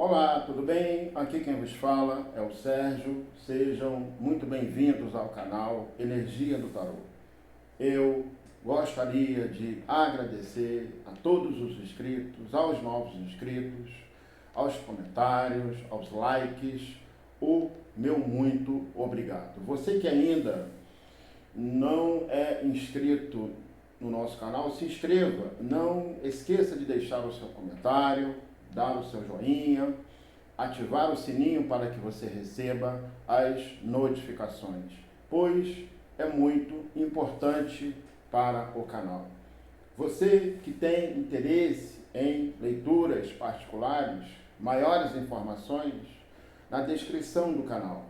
Olá, tudo bem? Aqui quem vos fala é o Sérgio. Sejam muito bem-vindos ao canal Energia do Tarô. Eu gostaria de agradecer a todos os inscritos, aos novos inscritos, aos comentários, aos likes. O meu muito obrigado. Você que ainda não é inscrito no nosso canal, se inscreva. Não esqueça de deixar o seu comentário, dar o seu joinha, ativar o sininho para que você receba as notificações, pois é muito importante para o canal. Você que tem interesse em leituras particulares, maiores informações, na descrição do canal.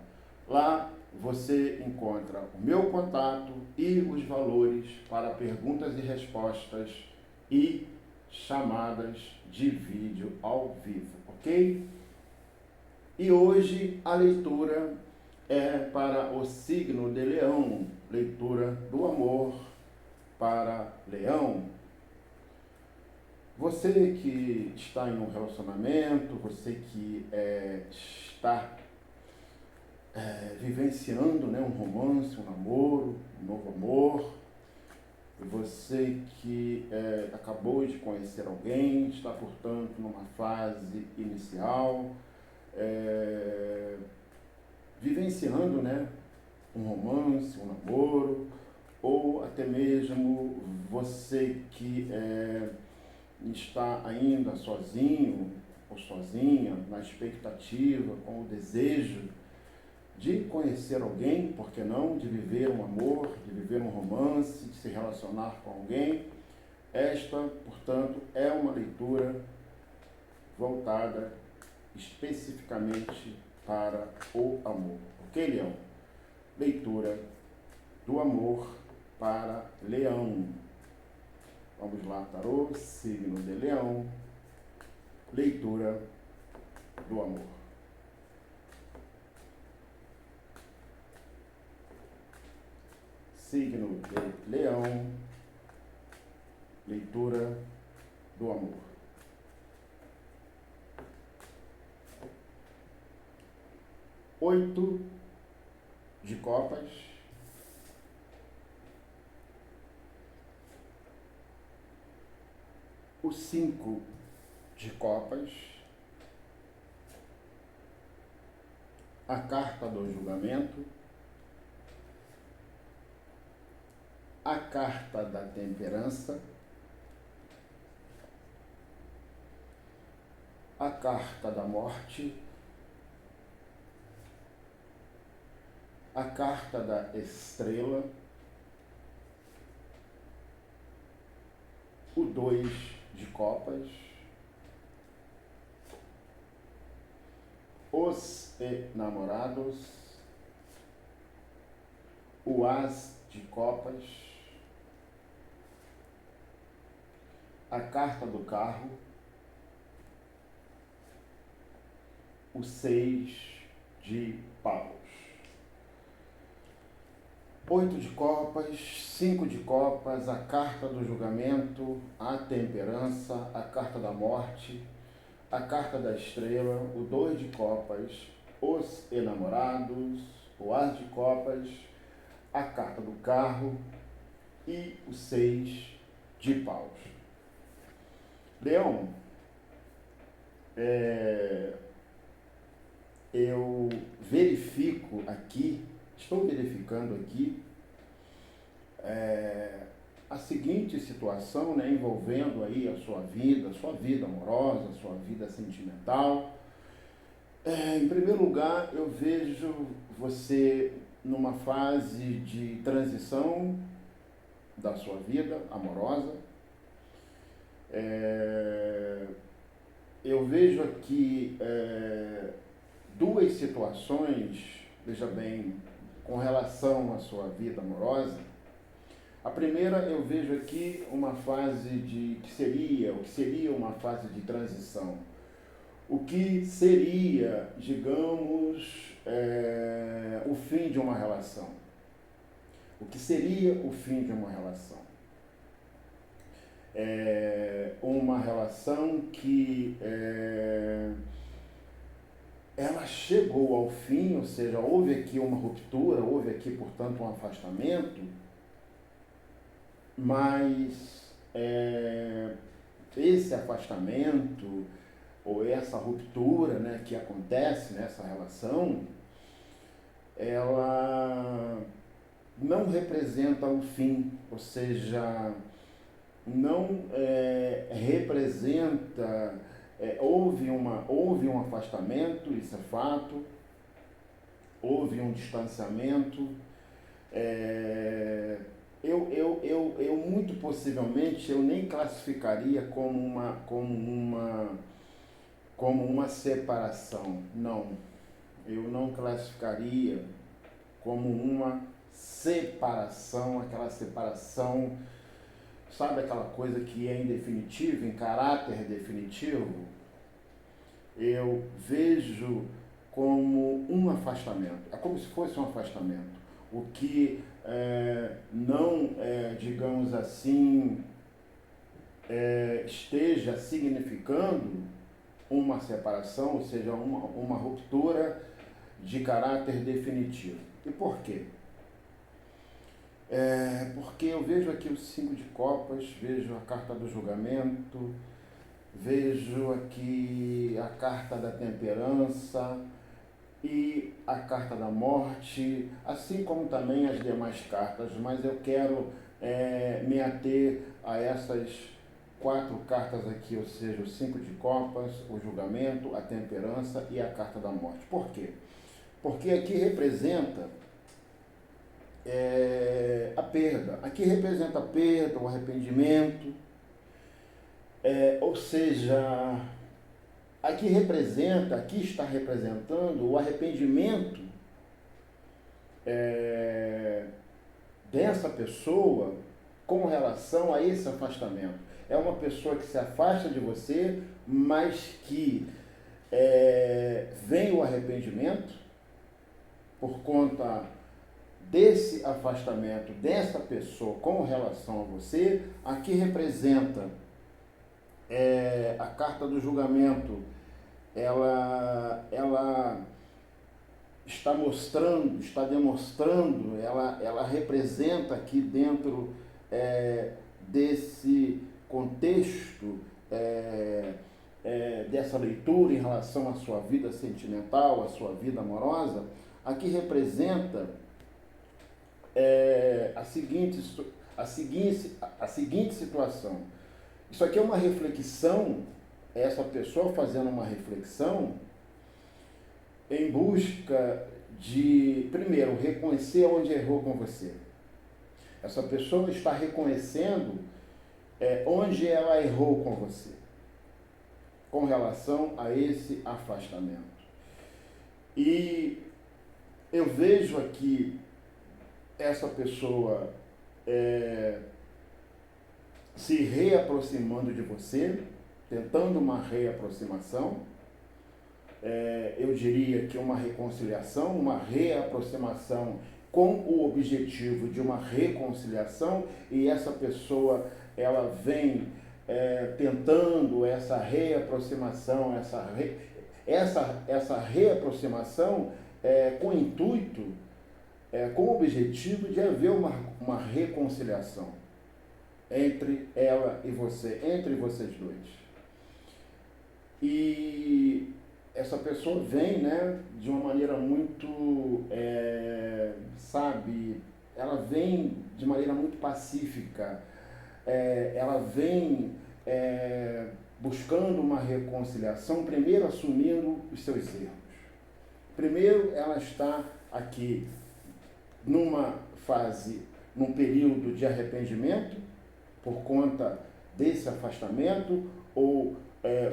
Lá você encontra o meu contato e os valores para perguntas e respostas e chamadas de vídeo ao vivo, ok? E hoje a leitura é para o signo de Leão, leitura do amor para Leão. Você que está em um relacionamento, você que está vivenciando, né, um romance, um namoro, um novo amor, você que acabou de conhecer alguém, está, portanto, numa fase inicial, vivenciando, né, um romance, um namoro, ou até mesmo você que está ainda sozinho ou sozinha, na expectativa, com o desejo de conhecer alguém, por que não, de viver um amor, de viver um romance, de se relacionar com alguém. Esta, portanto, é uma leitura voltada especificamente para o amor. Ok, Leão? Leitura do amor para Leão. Vamos lá, tarô, signo de Leão, leitura do amor. Signo de Leão, leitura do amor. Oito de copas, o 5 de copas, a carta do julgamento, a carta da temperança, a carta da morte, a carta da estrela, o 2 de copas, os enamorados, o as de copas, a carta do carro, o 6 de paus. 8 de copas, 5 de copas, a carta do julgamento, a temperança, a carta da morte, a carta da estrela, o 2 de copas, os enamorados, o as de copas, a carta do carro e o 6 de paus. Leão, eu verifico aqui, estou verificando aqui a seguinte situação, né, envolvendo aí a sua vida amorosa, a sua vida sentimental. Em primeiro lugar, eu vejo você numa fase de transição da sua vida amorosa. Eu vejo aqui duas situações, veja bem, com relação à sua vida amorosa. A primeira, eu vejo aqui uma fase o que seria uma fase de transição. O que seria, digamos, o fim de uma relação. O que seria o fim de uma relação? Uma relação que ela chegou ao fim, ou seja, houve aqui uma ruptura, houve aqui, portanto, um afastamento, mas esse afastamento ou essa ruptura, né, que acontece nessa relação, ela não representa o fim, ou seja, não representa, houve um afastamento, isso é fato, houve um distanciamento, eu muito possivelmente eu nem classificaria como uma separação, não, eu não classificaria como uma separação, aquela separação, sabe aquela coisa que é em definitivo, em caráter definitivo? Eu vejo como um afastamento, é como se fosse um afastamento, o que não, digamos assim, esteja significando uma separação, ou seja, uma ruptura de caráter definitivo. E por quê? Porque eu vejo aqui o 5 de copas, vejo a carta do julgamento, vejo aqui a carta da temperança e a carta da morte, assim como também as demais cartas, mas eu quero me ater a essas 4 cartas aqui, ou seja, o 5 de copas, o julgamento, a temperança e a carta da morte. Por quê? Porque aqui representa a perda. Aqui representa a perda, o arrependimento, ou seja, aqui está representando o arrependimento dessa pessoa com relação a esse afastamento. É uma pessoa que se afasta de você, mas que vem o arrependimento por conta desse afastamento dessa pessoa com relação a você. Aqui representa a carta do julgamento, ela está mostrando, está demonstrando, ela representa aqui dentro desse contexto, dessa leitura em relação à sua vida sentimental, à sua vida amorosa, aqui representa a seguinte situação. Isso aqui é uma reflexão, essa pessoa fazendo uma reflexão em busca de, primeiro, reconhecer onde errou com você. Essa pessoa está reconhecendo onde ela errou com você, com relação a esse afastamento. E eu vejo aqui essa pessoa se reaproximando de você, tentando uma reaproximação, eu diria que uma reconciliação, uma reaproximação com o objetivo de uma reconciliação, e essa pessoa, ela vem tentando essa reaproximação, essa reaproximação com o intuito, com o objetivo de haver uma reconciliação entre ela e você, entre vocês dois. E essa pessoa vem, né, de uma maneira muito, ela vem de maneira muito pacífica, ela vem buscando uma reconciliação, primeiro assumindo os seus erros. Primeiro, ela está aqui numa fase, num período de arrependimento, por conta desse afastamento, ou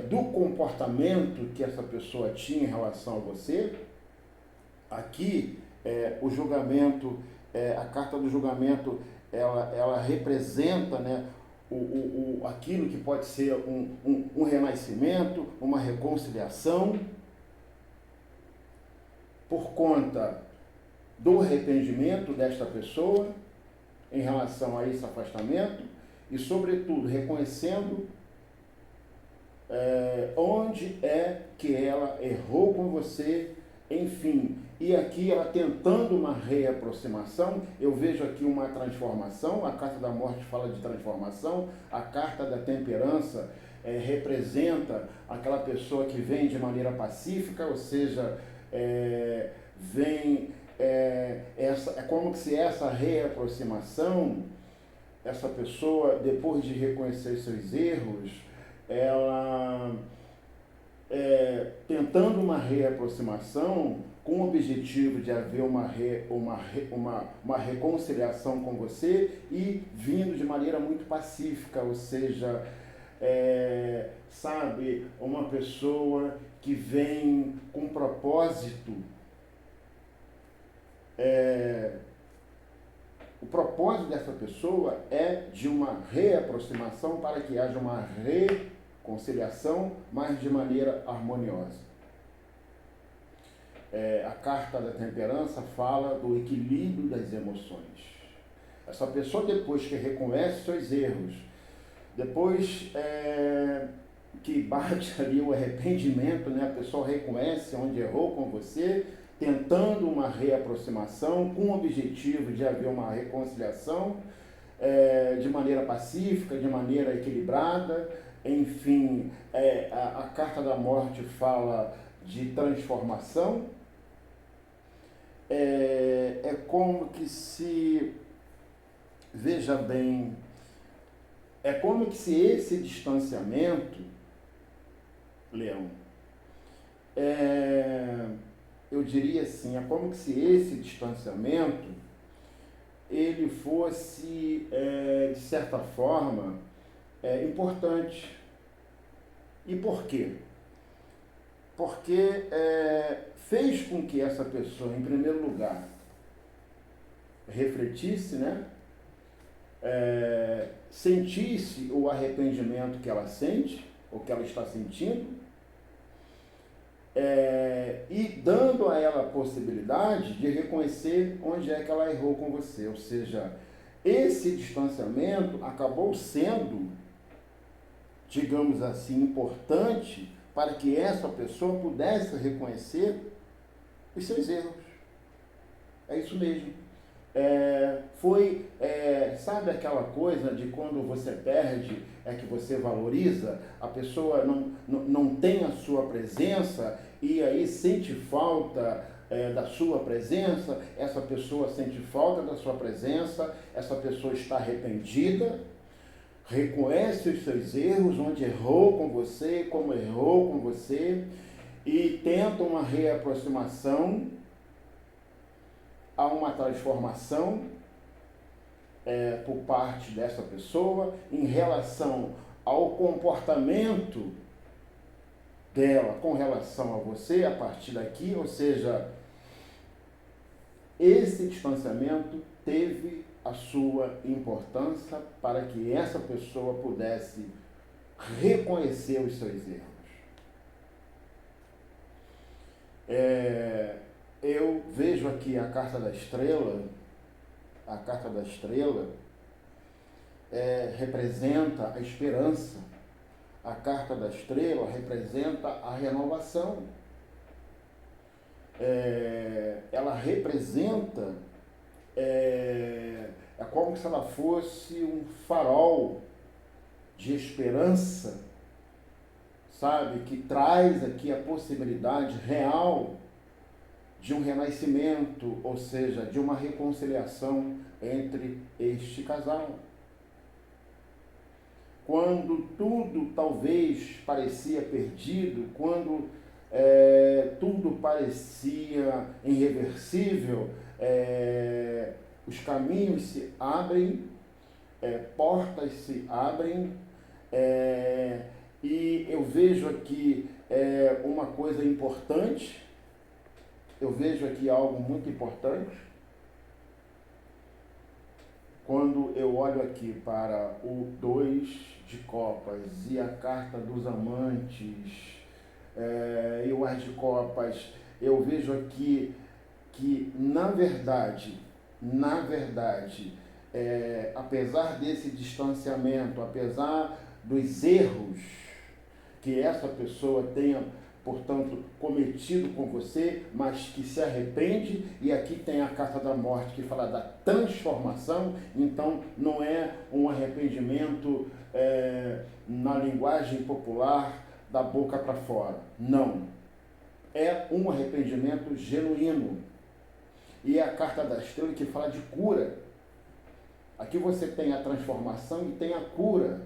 do comportamento que essa pessoa tinha em relação a você. Aqui, o julgamento, a carta do julgamento, ela representa, né, aquilo que pode ser um renascimento, uma reconciliação, por conta do arrependimento desta pessoa em relação a esse afastamento e, sobretudo, reconhecendo onde que ela errou com você, enfim. E aqui ela tentando uma reaproximação, eu vejo aqui uma transformação, a carta da morte fala de transformação, a carta da temperança representa aquela pessoa que vem de maneira pacífica, ou seja, vem, é como se essa reaproximação, essa pessoa, depois de reconhecer seus erros, ela tentando uma reaproximação com o objetivo de haver uma reconciliação com você e vindo de maneira muito pacífica, ou seja, sabe, uma pessoa que vem com propósito, o propósito dessa pessoa é de uma reaproximação para que haja uma reconciliação, mas de maneira harmoniosa. A carta da temperança fala do equilíbrio das emoções. Essa pessoa, depois que reconhece seus erros, depois que bate ali o arrependimento, né? A pessoa reconhece onde errou com você, tentando uma reaproximação com o objetivo de haver uma reconciliação de maneira pacífica, de maneira equilibrada, enfim, a carta da morte fala de transformação, é como que se, veja bem, é como que se esse distanciamento, Leão, eu diria assim, é como que se esse distanciamento, ele fosse, de certa forma, importante. E por quê? Porque fez com que essa pessoa, em primeiro lugar, refletisse, né? Sentisse o arrependimento que ela sente, ou que ela está sentindo, e dando a ela a possibilidade de reconhecer onde é que ela errou com você. Ou seja, esse distanciamento acabou sendo, digamos assim, importante para que essa pessoa pudesse reconhecer os seus erros. É isso mesmo. Sabe aquela coisa de quando você perde, é que você valoriza, a pessoa não tem a sua presença e aí sente falta da sua presença, essa pessoa sente falta da sua presença, essa pessoa está arrependida, reconhece os seus erros, onde errou com você, como errou com você, e tenta uma reaproximação, há uma transformação por parte dessa pessoa em relação ao comportamento dela com relação a você a partir daqui, ou seja, esse distanciamento teve a sua importância para que essa pessoa pudesse reconhecer os seus erros. Eu vejo aqui a carta da estrela. A carta da estrela representa a esperança. A carta da estrela representa a renovação. Ela representa, é como se ela fosse um farol de esperança, sabe, que traz aqui a possibilidade real de um renascimento, ou seja, de uma reconciliação entre este casal. Quando tudo talvez parecia perdido, quando tudo parecia irreversível, os caminhos se abrem, portas se abrem, e eu vejo aqui uma coisa importante, eu vejo aqui algo muito importante. Quando eu olho aqui para o 2 de copas e a carta dos amantes e o as de copas, eu vejo aqui que, na verdade, apesar desse distanciamento, apesar dos erros que essa pessoa tenha portanto, cometido com você, mas que se arrepende, e aqui tem a carta da morte que fala da transformação, então não é um arrependimento na linguagem popular da boca para fora, não, é um arrependimento genuíno, e é a carta da estrela que fala de cura. Aqui você tem a transformação e tem a cura.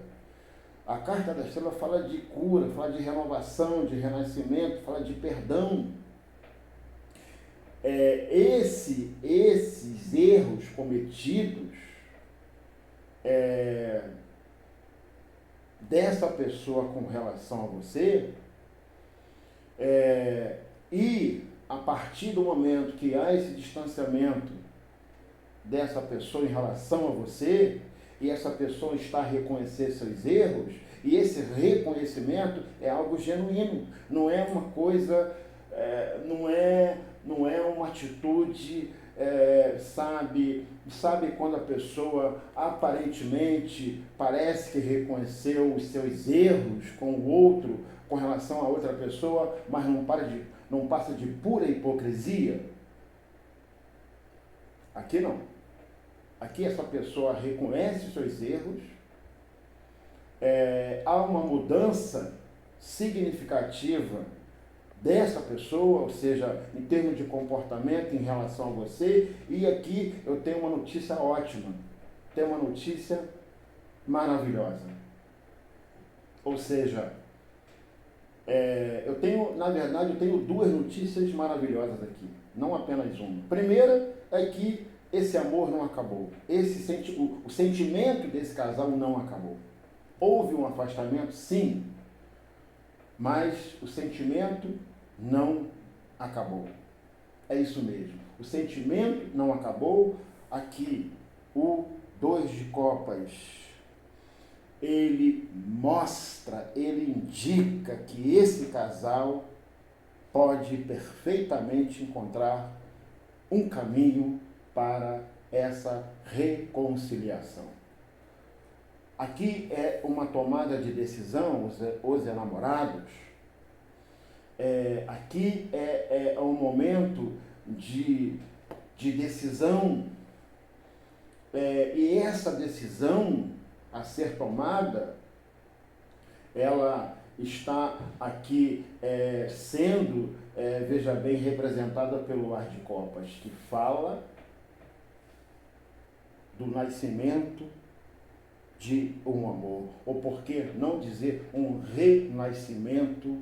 A carta da estrela fala de cura, fala de renovação, de renascimento, fala de perdão. Esses erros cometidos dessa pessoa com relação a você, e a partir do momento que há esse distanciamento dessa pessoa em relação a você, e essa pessoa está a reconhecer seus erros, e esse reconhecimento é algo genuíno, não é uma coisa, não é uma atitude, sabe quando a pessoa aparentemente parece que reconheceu os seus erros com o outro, com relação a outra pessoa, mas não passa de pura hipocrisia? Aqui não. Aqui essa pessoa reconhece os seus erros, há uma mudança significativa dessa pessoa, ou seja, em termos de comportamento em relação a você, e aqui eu tenho uma notícia ótima, tenho uma notícia maravilhosa. Ou seja, na verdade eu tenho duas notícias maravilhosas aqui, não apenas uma. Primeira é que esse amor não acabou. O sentimento desse casal não acabou. Houve um afastamento, sim, mas o sentimento não acabou. É isso mesmo. O sentimento não acabou. Aqui, o 2 de copas, ele mostra, ele indica que esse casal pode perfeitamente encontrar um caminho para essa reconciliação. Aqui é uma tomada de decisão, os enamorados, aqui é um momento de decisão, e essa decisão a ser tomada, ela está aqui sendo, veja bem, representada pelo As de Copas, que fala do nascimento de um amor, ou por que não dizer um renascimento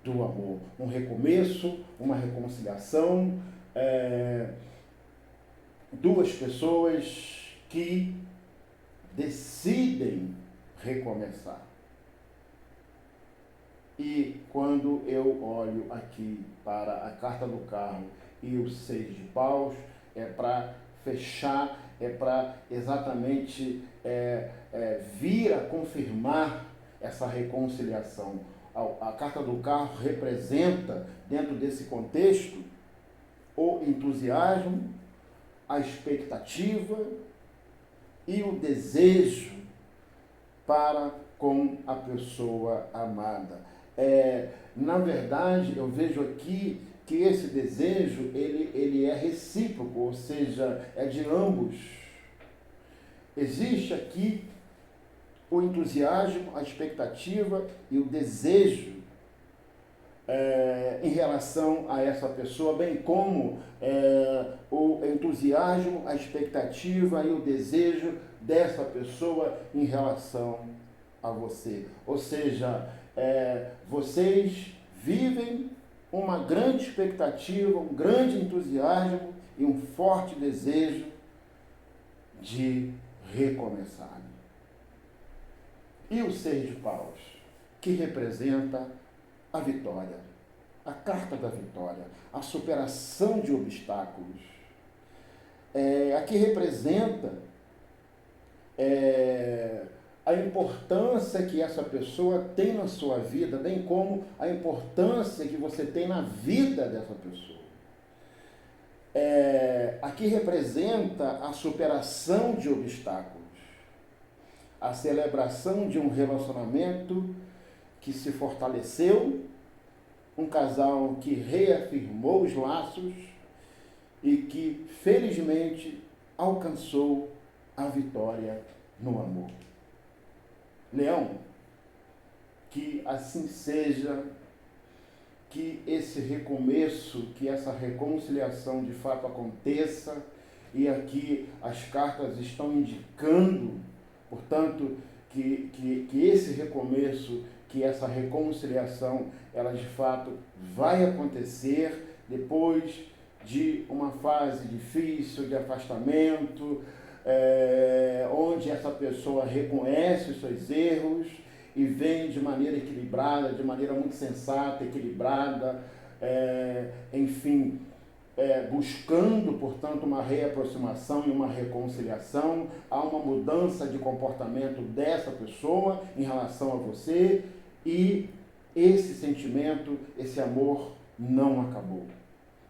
do amor, um recomeço, uma reconciliação, duas pessoas que decidem recomeçar. E quando eu olho aqui para a carta do carro e o 6 de paus, é para fechar, é para exatamente vir a confirmar essa reconciliação. A carta do carro representa, dentro desse contexto, o entusiasmo, a expectativa e o desejo para com a pessoa amada. Na verdade, eu vejo aqui que esse desejo, ele é recíproco, ou seja, é de ambos. Existe aqui o entusiasmo, a expectativa e o desejo em relação a essa pessoa, bem como o entusiasmo, a expectativa e o desejo dessa pessoa em relação a você. Ou seja, vocês vivem uma grande expectativa, um grande entusiasmo e um forte desejo de recomeçar. E o 6 de paus, que representa a vitória, a carta da vitória, a superação de obstáculos. Aqui representa a importância que essa pessoa tem na sua vida, bem como a importância que você tem na vida dessa pessoa. Aqui representa a superação de obstáculos, a celebração de um relacionamento que se fortaleceu um casal que reafirmou os laços e que, felizmente, alcançou a vitória no amor. Leão, que assim seja, que esse recomeço, que essa reconciliação de fato aconteça, e aqui as cartas estão indicando, portanto, que esse recomeço, que essa reconciliação, ela de fato vai acontecer depois de uma fase difícil de afastamento, onde essa pessoa reconhece os seus erros e vem de maneira equilibrada, de maneira muito sensata, equilibrada, enfim, buscando, portanto, uma reaproximação e uma reconciliação. Há uma mudança de comportamento dessa pessoa em relação a você e esse sentimento, esse amor não acabou.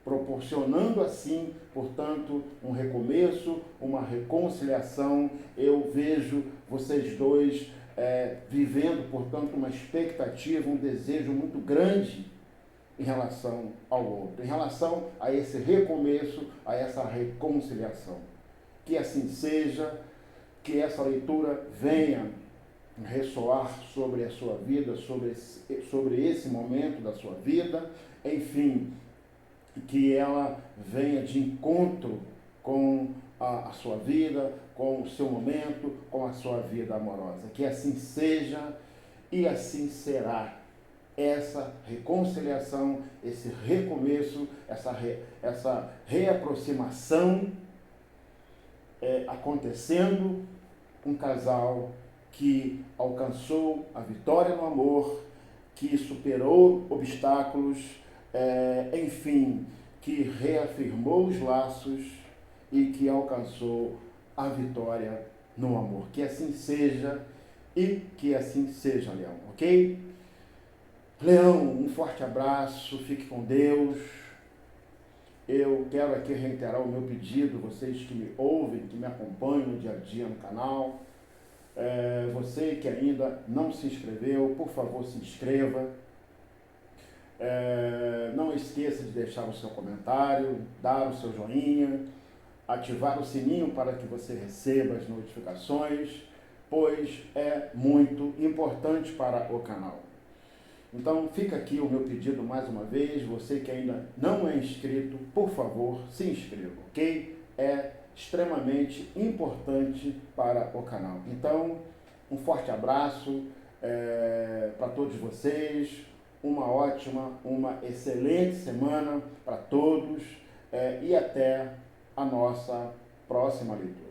Proporcionando assim, portanto, um recomeço, uma reconciliação. Eu vejo vocês dois vivendo, portanto, uma expectativa, um desejo muito grande em relação ao outro, em relação a esse recomeço, a essa reconciliação. Que assim seja, que essa leitura venha ressoar sobre a sua vida, sobre esse momento da sua vida, enfim, que ela venha de encontro com a sua vida, com o seu momento, com a sua vida amorosa. Que assim seja e assim será. Essa reconciliação, esse recomeço, essa reaproximação acontecendo, um casal que alcançou a vitória no amor, que superou obstáculos, enfim, que reafirmou os laços e que alcançou a vitória no amor. Que assim seja e que assim seja, Leão, ok? Leão, um forte abraço, fique com Deus. Eu quero aqui reiterar o meu pedido, vocês que me ouvem, que me acompanham no dia a dia no canal. Você que ainda não se inscreveu, por favor, se inscreva. Não esqueça de deixar o seu comentário, dar o seu joinha, ativar o sininho para que você receba as notificações, pois é muito importante para o canal. Então fica aqui o meu pedido mais uma vez, você que ainda não é inscrito, por favor, se inscreva, ok? É extremamente importante para o canal. Então, um forte abraço para todos vocês, uma excelente semana para todos e até a nossa próxima leitura.